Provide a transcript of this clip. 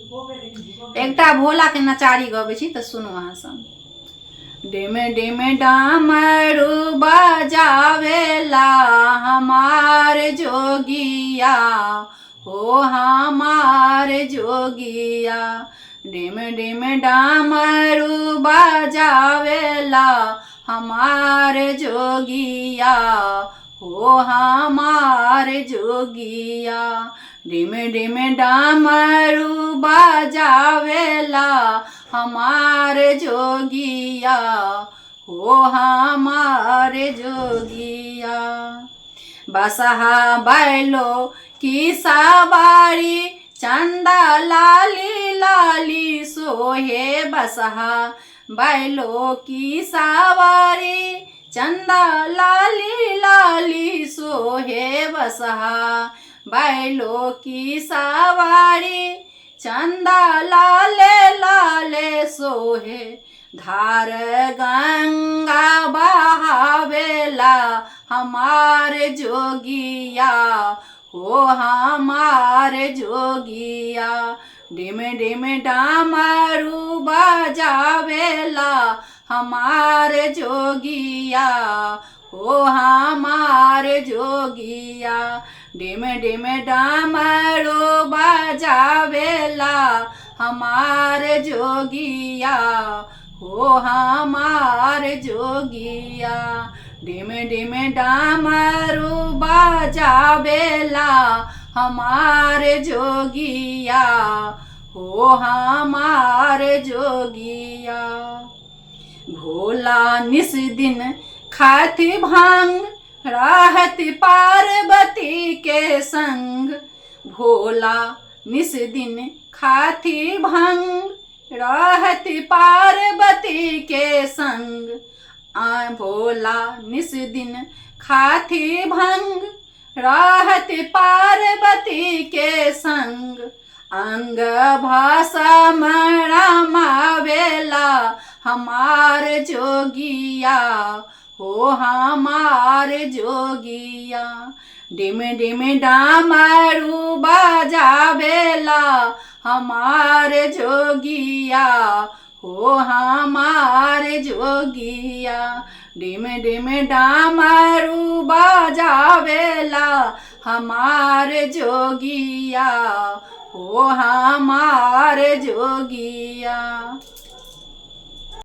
एकटा भोला के नचारी गबै छी तऽ सुनू अहाँ सब। डिम डिम डामरू बजावेला हमार जोगिया, हो हमार जोगिया। डिम डिम डामरू बजावेला हमार जोगिया, हो हमार जोगिया। डिम डिम डामरू बजावेला हमार जोगिया, हो हमार जोगिया। बसहा बैलो की सवारी चंदा लाली लाली सोहे, बसहा बैलो की सवारी चंदा लाली लाली सोहे, बसहा बैलो की सवारी चंदा लाले लाले सोहे। धार गंगा बहावेला हमार जोगिया, हो हमार जोगिया। डिम डिम डामरू बजावेला हमार जोगिया, हो हमार जोगिया। डिम डिम डामरू बजावेला हमार जोगिया, हो हमार जोगिया। डिम डिम डामरू बजावेला हमार जोगिया, हो हमार जोगिया। भोला निस दिन खाती भांग रहत पार्वती के संग, भोला निस दिन खाती भांग रहत पार्वती के संग। भोला निस दिन खाती भंग रहत पार्वती के संग। अंग भाषम रमावेला हमार जोगिया, हो हमार जोगिया। डिम डिम डामरू बजावेला हमार जोगिया, हो हमार जोगिया। डिम डिम डामरू बजावेला हमार जोगिया, हो हमार जोगिया।